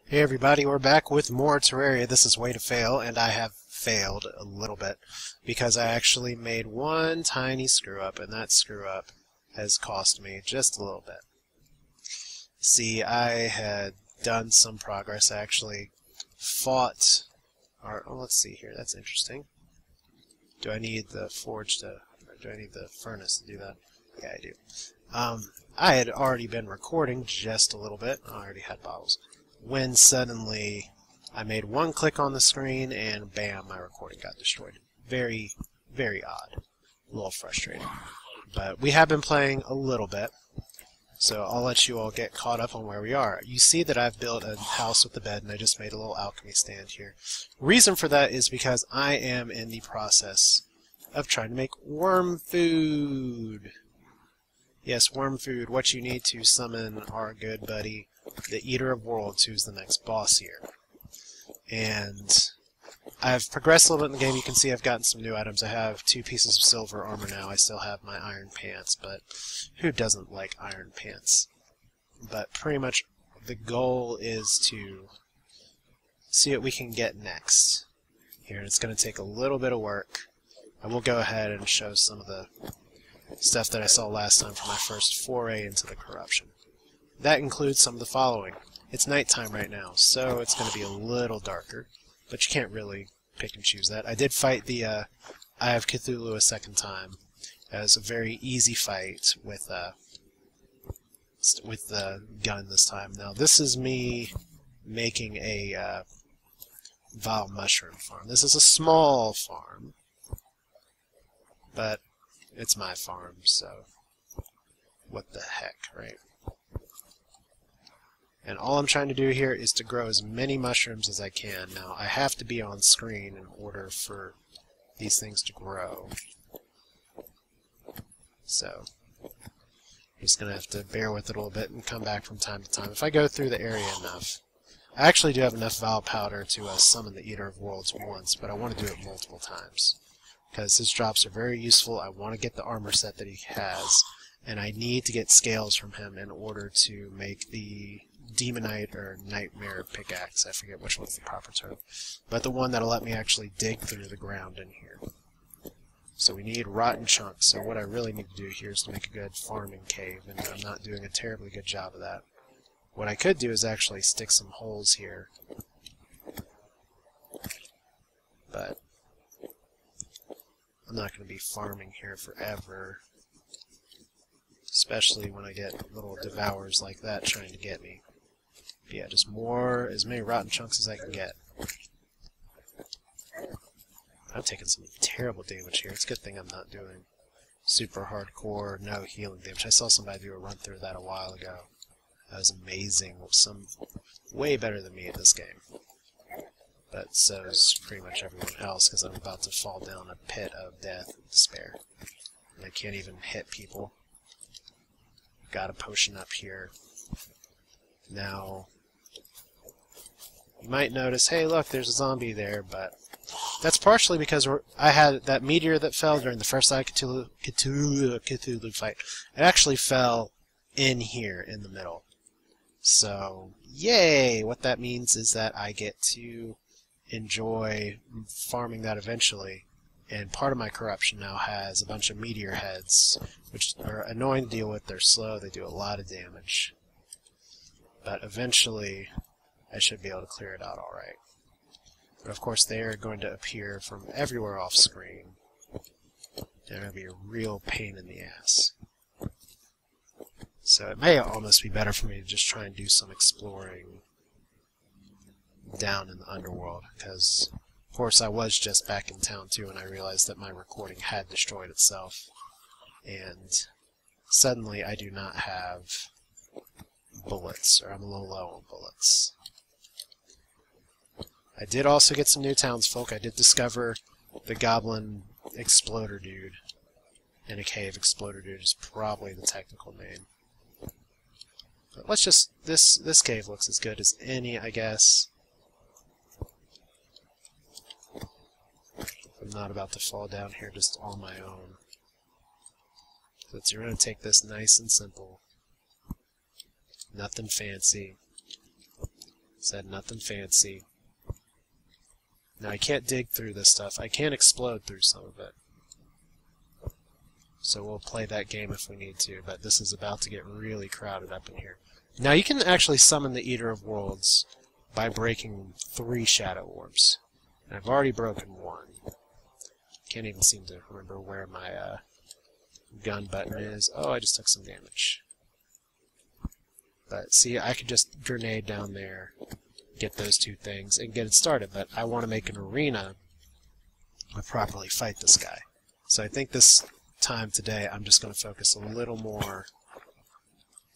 Hey everybody, we're back with more Terraria. This is Way to Fail, and I have failed a little bit because I actually made one tiny screw up, and that screw up has cost me just a little bit. See, I had done some progress. I actually fought, let's see here, that's interesting. Do I need the forge to, or do I need the furnace to do that? Yeah, I do. I had already been recording just a little bit. I already had bottles. When suddenly I made one click on the screen and bam, my recording got destroyed. Very, very odd. A little frustrating. But we have been playing a little bit, so I'll let you all get caught up on where we are. You see that I've built a house with a bed, and I just made a little alchemy stand here. Reason for that is because I am in the process of trying to make worm food. Yes, worm food, what you need to summon our good buddy, the Eater of Worlds, who's the next boss here. And I've progressed a little bit in the game. You can see I've gotten some new items. I have 2 pieces of silver armor now. I still have my iron pants, but who doesn't like iron pants? But pretty much the goal is to see what we can get next. Here, it's going to take a little bit of work. I will go ahead and show some of the stuff that I saw last time for my first foray into the corruption. That includes some of the following. It's nighttime right now, so it's going to be a little darker, but you can't really pick and choose that. I did fight the Eye of Cthulhu a second time. It was a very easy fight with the gun this time. Now this is me making a vile mushroom farm. This is a small farm, but it's my farm, so what the heck, right? And all I'm trying to do here is to grow as many mushrooms as I can. Now, I have to be on screen in order for these things to grow. So, I'm just going to have to bear with it a little bit and come back from time to time. If I go through the area enough, I actually do have enough Vile Powder to summon the Eater of Worlds once, but I want to do it multiple times. Because his drops are very useful. I want to get the armor set that he has, and I need to get scales from him in order to make the Demonite or Nightmare pickaxe. I forget which one's the proper term. But the one that'll let me actually dig through the ground in here. So we need rotten chunks. So what I really need to do here is to make a good farming cave, and I'm not doing a terribly good job of that. What I could do is actually stick some holes here. But I'm not going to be farming here forever. Especially when I get little devourers like that trying to get me. But yeah, just as many rotten chunks as I can get. I'm taking some terrible damage here. It's a good thing I'm not doing super hardcore, no healing damage. I saw somebody do a run through that a while ago. That was amazing. Some way better than me at this game. But so is pretty much everyone else, because I'm about to fall down a pit of death and despair. And I can't even hit people. Got a potion up here. Now, you might notice, hey look, there's a zombie there, but that's partially because I had that meteor that fell during the first Eye of Cthulhu fight. It actually fell in here, in the middle. So, yay! What that means is that I get to enjoy farming that eventually. And part of my corruption now has a bunch of meteor heads, which are annoying to deal with. They're slow, they do a lot of damage. But eventually, I should be able to clear it out alright. But of course, they are going to appear from everywhere off screen. They're going to be a real pain in the ass. So it may almost be better for me to just try and do some exploring down in the underworld, because of course I was just back in town too, and I realized that my recording had destroyed itself, and suddenly I do not have bullets, or I'm a little low on bullets. I did also get some new townsfolk. I did discover the goblin exploder dude in a cave. Exploder dude is probably the technical name. But let's just, this cave looks as good as any, I guess. I'm not about to fall down here just on my own. So you're going to take this nice and simple. Nothing fancy. Said nothing fancy. Now I can't dig through this stuff. I can explode through some of it. So we'll play that game if we need to, but this is about to get really crowded up in here. Now you can actually summon the Eater of Worlds by breaking 3 shadow orbs. And I've already broken 1. Can't even seem to remember where my gun button is. Oh, I just took some damage. But see, I could just grenade down there, get those 2 things, and get it started. But I want to make an arena to properly fight this guy. So I think this time today I'm just going to focus a little more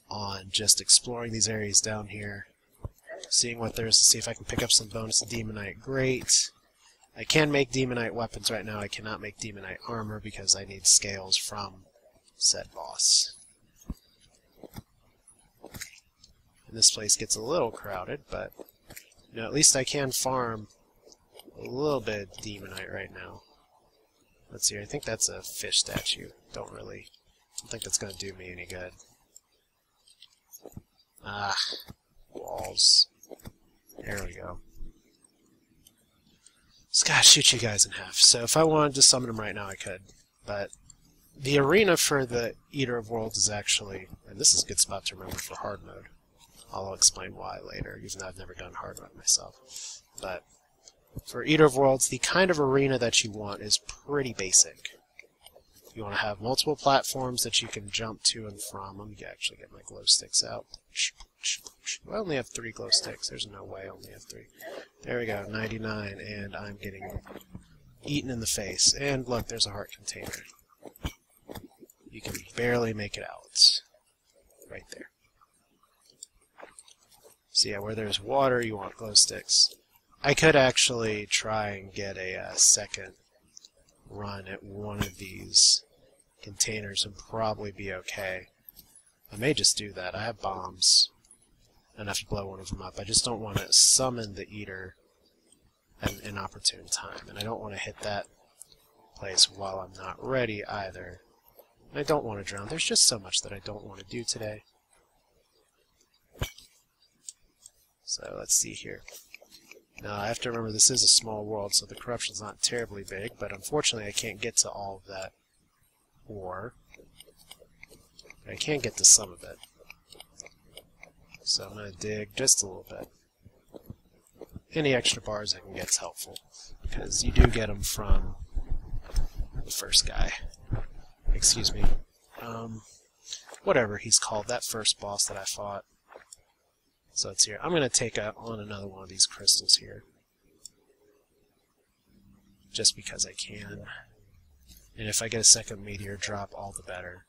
on just exploring these areas down here, seeing what there is to see if I can pick up some bonus demonite. Great. I can make demonite weapons right now. I cannot make demonite armor because I need scales from said boss. And this place gets a little crowded, but you know, at least I can farm a little bit of demonite right now. Let's see, I think that's a fish statue. Don't think that's going to do me any good. Ah, walls. There we go. Just gotta shoot you guys in half. So if I wanted to summon them right now, I could. But the arena for the Eater of Worlds is actually, and this is a good spot to remember for hard mode. I'll explain why later, even though I've never done hard mode myself. But for Eater of Worlds, the kind of arena that you want is pretty basic. You want to have multiple platforms that you can jump to and from. Let me actually get my glow sticks out. I only have 3 glow sticks. There's no way I only have 3. There we go, 99, and I'm getting eaten in the face. And look, there's a heart container. You can barely make it out. Right there. So yeah, where there's water, you want glow sticks. I could actually try and get a second run at one of these containers and probably be okay. I may just do that. I have bombs enough to blow one of them up. I just don't want to summon the Eater at an inopportune time, and I don't want to hit that place while I'm not ready either. And I don't want to drown. There's just so much that I don't want to do today. So let's see here. Now I have to remember this is a small world, so the corruption's not terribly big, but unfortunately I can't get to all of that ore. But I can get to some of it. So I'm going to dig just a little bit. Any extra bars I can get is helpful, because you do get them from the first guy. Excuse me. Whatever he's called, that first boss that I fought. So it's here. I'm going to take on another one of these crystals here. Just because I can. And if I get a second meteor drop, all the better.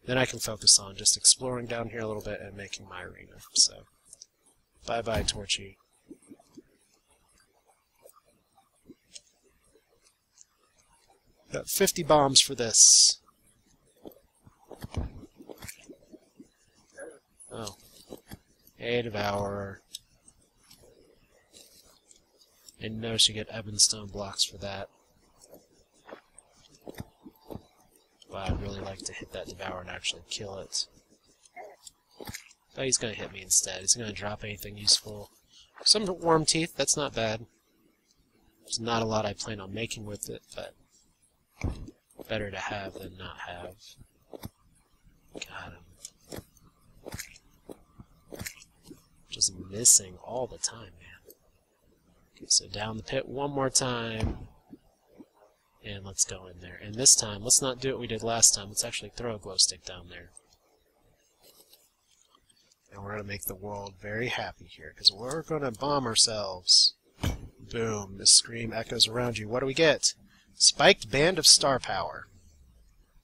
Then I can focus on just exploring down here a little bit and making my arena. So, bye-bye, Torchy. Got 50 bombs for this. Oh. A Devourer. And notice you get Ebonstone blocks for that. But I'd really like to hit that Devourer and actually kill it. Oh, he's going to hit me instead. He's going to drop anything useful. Some worm teeth, that's not bad. There's not a lot I plan on making with it, but better to have than not have. Got him. Just missing all the time, man. Okay, so down the pit one more time. And let's go in there. And this time, let's not do what we did last time. Let's actually throw a glow stick down there. And we're going to make the world very happy here, because we're going to bomb ourselves. Boom. The scream echoes around you. What do we get? Spiked Band of Star Power.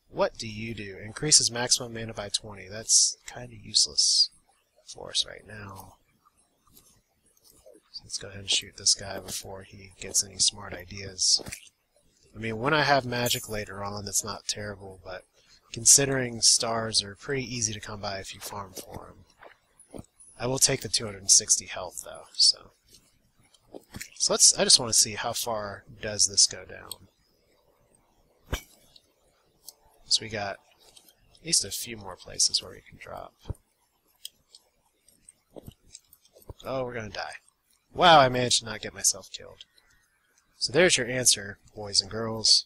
What do you do? Increases maximum mana by 20. That's kind of useless for us right now. So let's go ahead and shoot this guy before he gets any smart ideas. I mean, when I have magic later on, that's not terrible, but considering stars are pretty easy to come by if you farm for them. I will take the 260 health, though, so I just want to see how far does this go down. So we got at least a few more places where we can drop. Oh, we're gonna die. Wow, I managed to not get myself killed. So there's your answer, boys and girls.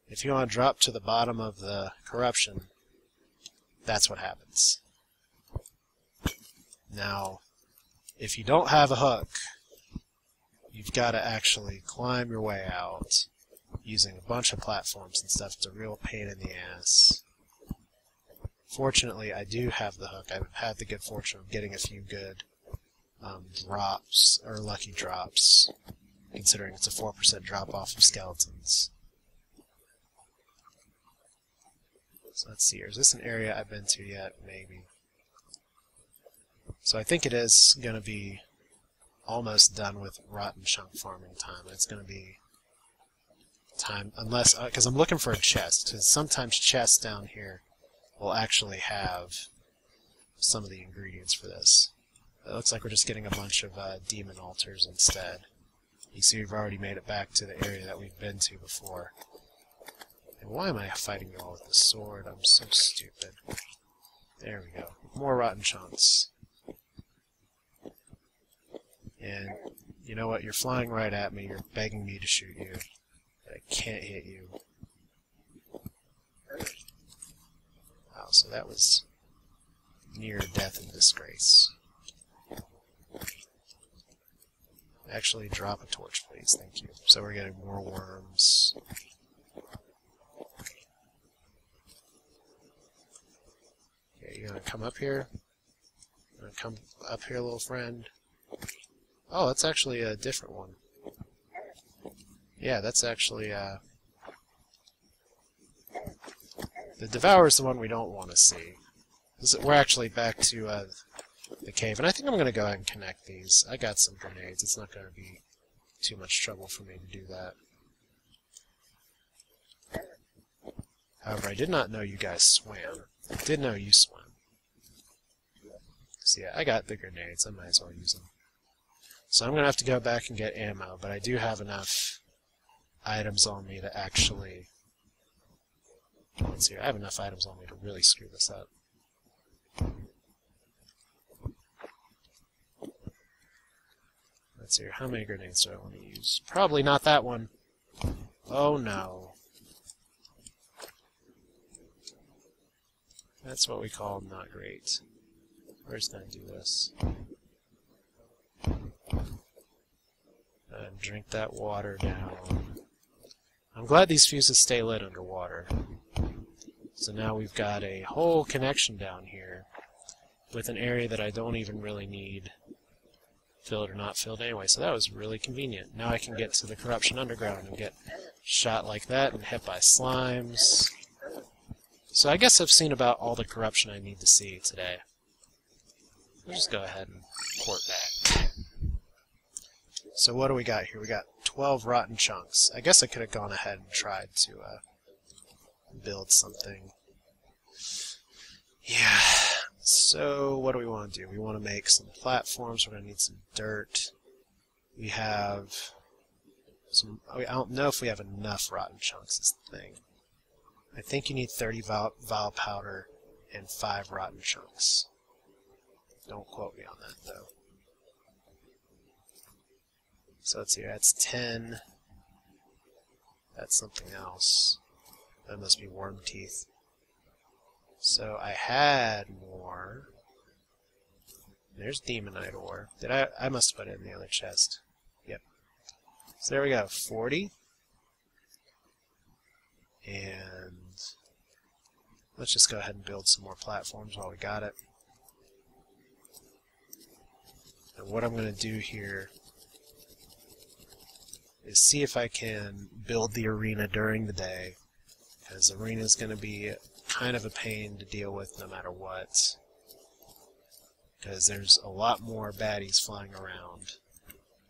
If you want to drop to the bottom of the corruption, that's what happens. Now, if you don't have a hook, you've got to actually climb your way out using a bunch of platforms and stuff. It's a real pain in the ass. Fortunately, I do have the hook. I've had the good fortune of getting a few good drops, or lucky drops, considering it's a 4% drop off of skeletons. So let's see here. Is this an area I've been to yet? Maybe. So I think it is going to be almost done with rotten chunk farming time. It's going to be time, unless, because I'm looking for a chest, because sometimes chests down here will actually have some of the ingredients for this. It looks like we're just getting a bunch of demon altars instead. You see we've already made it back to the area that we've been to before. And why am I fighting you all with the sword? I'm so stupid. There we go. More rotten chunks. And you know what? You're flying right at me. You're begging me to shoot you. But I can't hit you. Wow, so that was near death and disgrace. Actually, drop a torch, please. Thank you. So we're getting more worms. Okay, you gonna come up here? You gonna come up here, little friend? Oh, that's actually a different one. Yeah, that's actually, the Devourer is the one we don't want to see. We're actually back to, the cave, and I think I'm going to go ahead and connect these. I got some grenades. It's not going to be too much trouble for me to do that. However, I did not know you guys swam. I did know you swam. So yeah, I got the grenades. I might as well use them. So I'm going to have to go back and get ammo, but I do have enough items on me to actually... Let's see, I have enough items on me to really screw this up. Let's see, how many grenades do I want to use? Probably not that one. Oh no. That's what we call not great. We're just going to do this. And drink that water down. I'm glad these fuses stay lit underwater. So now we've got a whole connection down here with an area that I don't even really need filled or not filled anyway, so that was really convenient. Now I can get to the Corruption Underground and get shot like that and hit by slimes. So I guess I've seen about all the corruption I need to see today. I'll just go ahead and port back. So what do we got here? We got 12 rotten chunks. I guess I could have gone ahead and tried to build something. Yeah. So what do we want to do? We want to make some platforms. We're going to need some dirt. We have some... I don't know if we have enough rotten chunks is the thing. I think you need 30 vile powder and 5 rotten chunks. Don't quote me on that, though. So let's see, that's 10. That's something else. That must be worm teeth. So I had more. There's demonite ore. Did I must have put it in the other chest. Yep. So there we go, 40. And let's just go ahead and build some more platforms while we got it. And what I'm going to do here is see if I can build the arena during the day, because the arena is going to be kind of a pain to deal with no matter what, because there's a lot more baddies flying around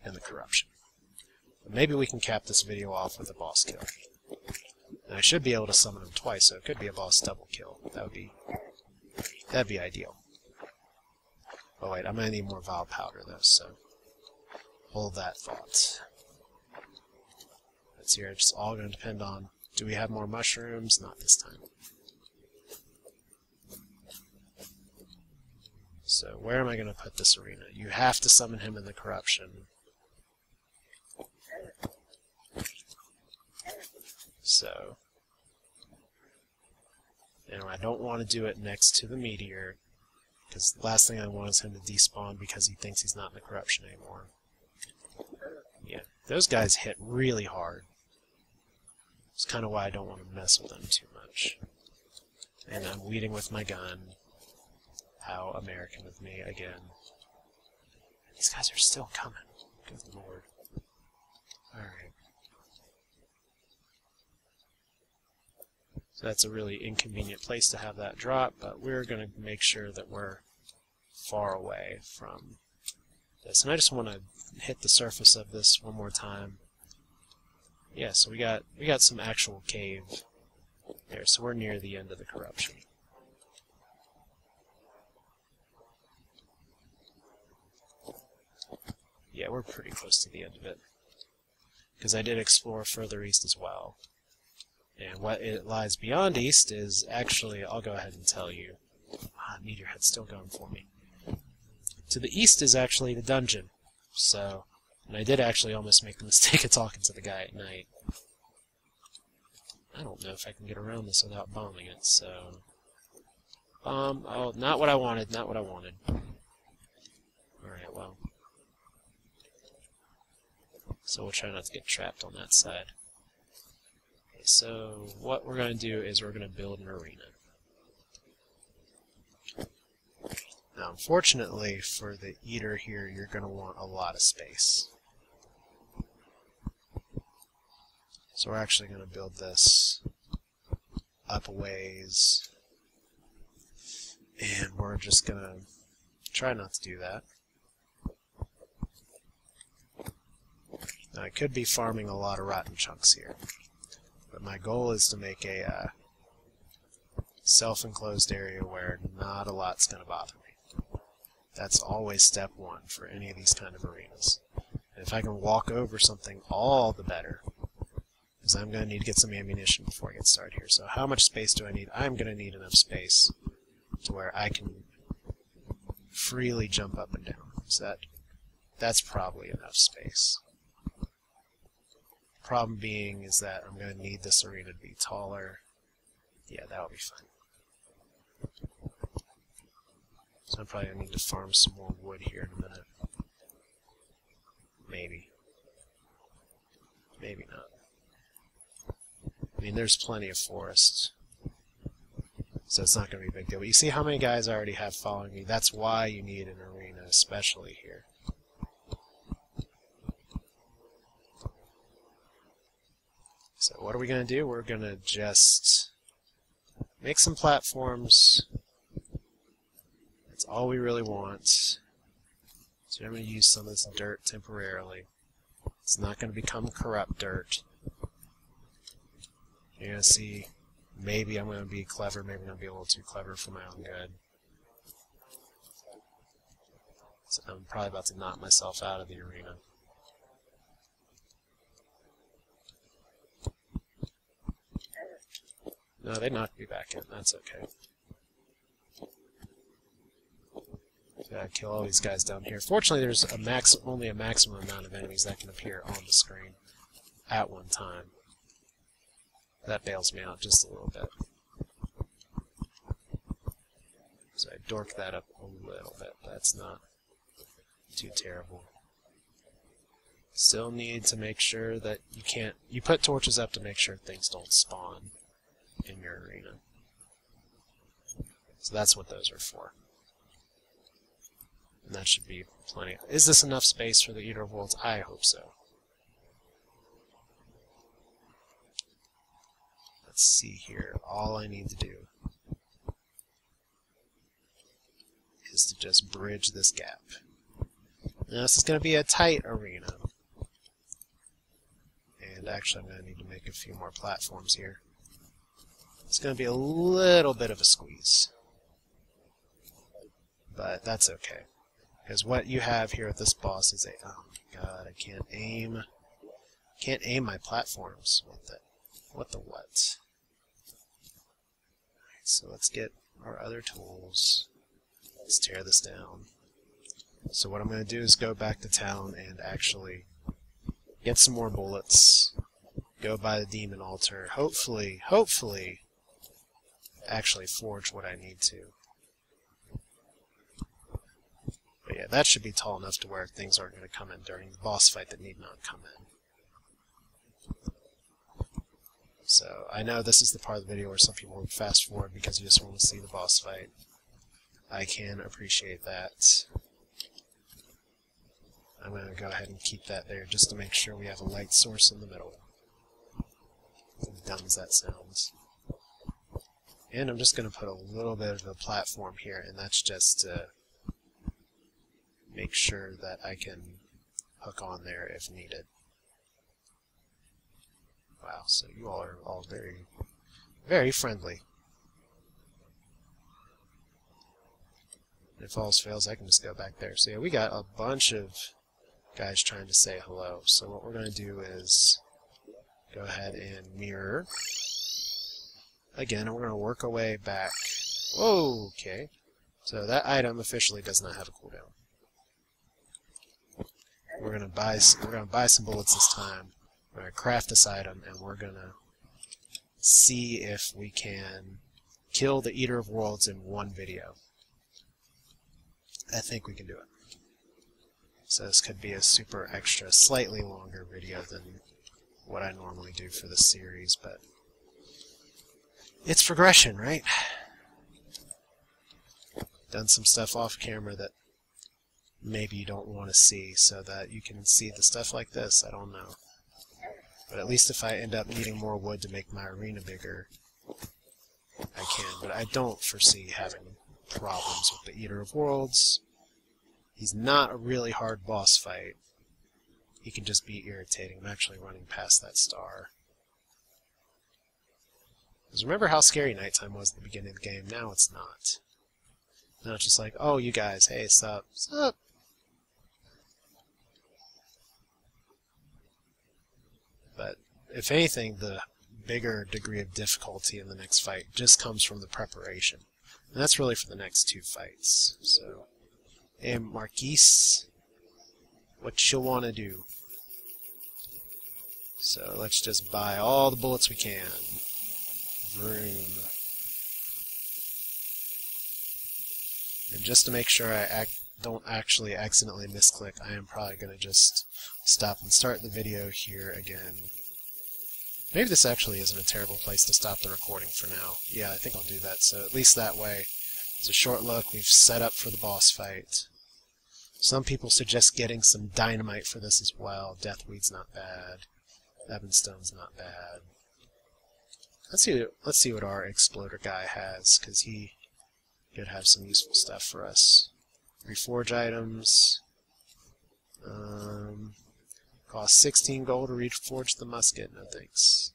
in the corruption. But maybe we can cap this video off with a boss kill. And I should be able to summon him twice, so it could be a boss double kill. That'd be ideal. Oh wait, I'm going to need more vile powder though, so hold that thought. Let's see here, it's all going to depend on, do we have more mushrooms? Not this time. So where am I going to put this arena? You have to summon him in the corruption. So, and I don't want to do it next to the meteor, because the last thing I want is him to despawn because he thinks he's not in the corruption anymore. Yeah, those guys hit really hard. It's kind of why I don't want to mess with them too much. And I'm leading with my gun. How American of me again. These guys are still coming. Good lord. Alright. So that's a really inconvenient place to have that drop, but we're going to make sure that we're far away from this. And I just want to hit the surface of this one more time. Yeah, so we got some actual cave there, so we're near the end of the corruption. Yeah, we're pretty close to the end of it. Because I did explore further east as well. And what it lies beyond east is actually, I'll go ahead and tell you. Meteorhead's still going for me. To the east is actually the dungeon. So, and I did actually almost make the mistake of talking to the guy at night. I don't know if I can get around this without bombing it, so... oh, not what I wanted, not what I wanted. Alright, well... So we'll try not to get trapped on that side. Okay, so what we're going to do is we're going to build an arena. Now, unfortunately for the eater here, you're going to want a lot of space. So we're actually going to build this up a ways. And we're just going to try not to do that. Now, I could be farming a lot of rotten chunks here, but my goal is to make a self-enclosed area where not a lot's going to bother me. That's always step one for any of these kind of arenas. And if I can walk over something, all the better, because I'm going to need to get some ammunition before I get started here. So how much space do I need? I'm going to need enough space to where I can freely jump up and down. So that's probably enough space. Problem being is that I'm going to need this arena to be taller. Yeah, that'll be fine. So I'm probably going to need to farm some more wood here in a minute. Maybe. Maybe not. I mean, there's plenty of forest, so it's not going to be a big deal. But you see how many guys I already have following me? That's why you need an arena, especially here. So what are we going to do? We're going to just make some platforms. That's all we really want. So I'm going to use some of this dirt temporarily. It's not going to become corrupt dirt. You're going to see, maybe I'm going to be clever, maybe I'm going to be a little too clever for my own good. So I'm probably about to knock myself out of the arena. No, they knocked me back in. That's okay. Gotta kill all these guys down here. Fortunately, there's only a maximum amount of enemies that can appear on the screen at one time. That bails me out just a little bit. So I dork that up a little bit. That's not too terrible. Still need to make sure that you put torches up to make sure things don't spawn in your arena. So that's what those are for. And that should be plenty. Is this enough space for the Eater of Worlds? I hope so. Let's see here. All I need to do is to just bridge this gap. Now this is going to be a tight arena. And actually I'm going to need to make a few more platforms here. It's going to be a little bit of a squeeze. But that's okay. Because what you have here with this boss is oh my god, I can't aim. Can't aim my platforms with it. What the what? Alright, so let's get our other tools. Let's tear this down. So what I'm going to do is go back to town and actually get some more bullets, go by the demon altar, hopefully actually forge what I need to. But yeah, that should be tall enough to where things aren't going to come in during the boss fight that need not come in. So I know this is the part of the video where some people would fast forward because you just want to see the boss fight. I can appreciate that. I'm going to go ahead and keep that there just to make sure we have a light source in the middle. As dumb as that sounds. And I'm just going to put a little bit of a platform here, and that's just to make sure that I can hook on there if needed. Wow, so you all are all very, very friendly. If all fails, I can just go back there. So yeah, we got a bunch of guys trying to say hello. So what we're going to do is go ahead and mirror again, and we're going to work our way back. Whoa, okay. So that item officially does not have a cooldown. We're going to buy some bullets this time. We're going to craft this item, and we're going to see if we can kill the Eater of Worlds in one video. I think we can do it. So this could be a super extra, slightly longer video than what I normally do for this series, but it's progression, right? Done some stuff off camera that maybe you don't want to see so that you can see the stuff like this, I don't know. But at least if I end up needing more wood to make my arena bigger, I can. But I don't foresee having problems with the Eater of Worlds. He's not a really hard boss fight. He can just be irritating. I'm actually running past that star. Because remember how scary nighttime was at the beginning of the game? Now it's not. Now it's just like, oh, you guys, hey, sup, sup. But if anything, the bigger degree of difficulty in the next fight just comes from the preparation. And that's really for the next two fights. So, hey, Marquise, what you want to do? So let's just buy all the bullets we can. Vroom. And just to make sure I don't actually accidentally misclick, I am probably going to just stop and start the video here again. Maybe this actually isn't a terrible place to stop the recording for now. Yeah, I think I'll do that, so at least that way it's a short look. We've set up for the boss fight. Some people suggest getting some dynamite for this as well. Deathweed's not bad. Evanstone's not bad. Let's see what our exploder guy has, because he could have some useful stuff for us. Reforge items. Cost 16 gold to reforge the musket. No thanks.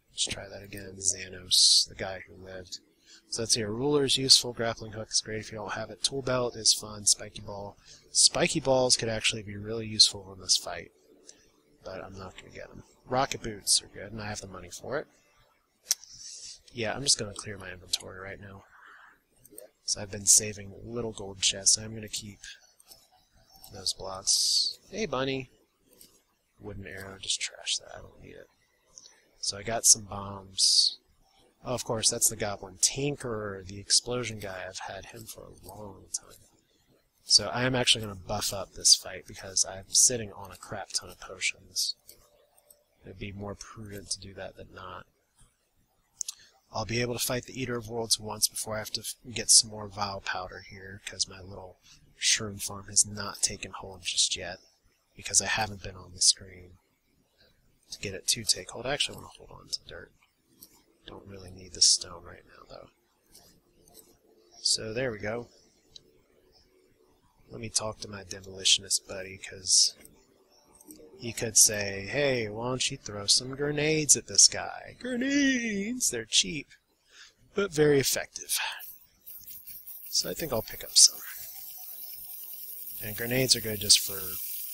Let's try that again. Xanos, the guy who lived. So that's here. Ruler is useful. Grappling hook is great if you don't have it. Tool belt is fun. Spiky ball. Spiky balls could actually be really useful in this fight, but I'm not going to get them. Rocket boots are good, and I have the money for it. Yeah, I'm just going to clear my inventory right now. So I've been saving little gold chests. I'm going to keep those blocks. Hey, bunny. Wooden arrow, just trash that. I don't need it. So I got some bombs. Oh, of course, that's the goblin. Tinkerer, the explosion guy. I've had him for a long time. So I am actually going to buff up this fight because I'm sitting on a crap ton of potions. It'd be more prudent to do that than not. I'll be able to fight the Eater of Worlds once before I have to get some more Vile Powder here, because my little shroom farm has not taken hold just yet, because I haven't been on the screen to get it to take hold. I actually want to hold on to dirt. Don't really need the stone right now, though. So there we go. Let me talk to my demolitionist buddy, because he could say, hey, why don't you throw some grenades at this guy? Grenades! They're cheap, but very effective. So I think I'll pick up some. And grenades are good just for,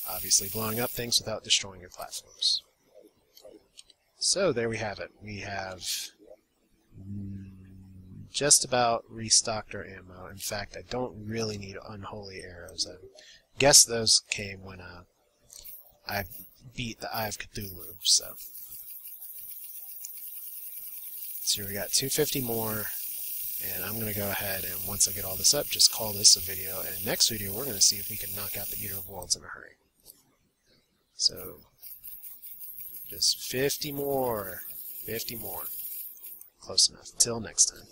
obviously, blowing up things without destroying your platforms. So there we have it. We have just about restocked our ammo. In fact, I don't really need unholy arrows. I guess those came when I beat the Eye of Cthulhu. So here we got 250 more, and I'm going to go ahead and once I get all this up, just call this a video. And next video, we're going to see if we can knock out the Eater of Worlds in a hurry. So just 50 more. 50 more. Close enough. Till next time.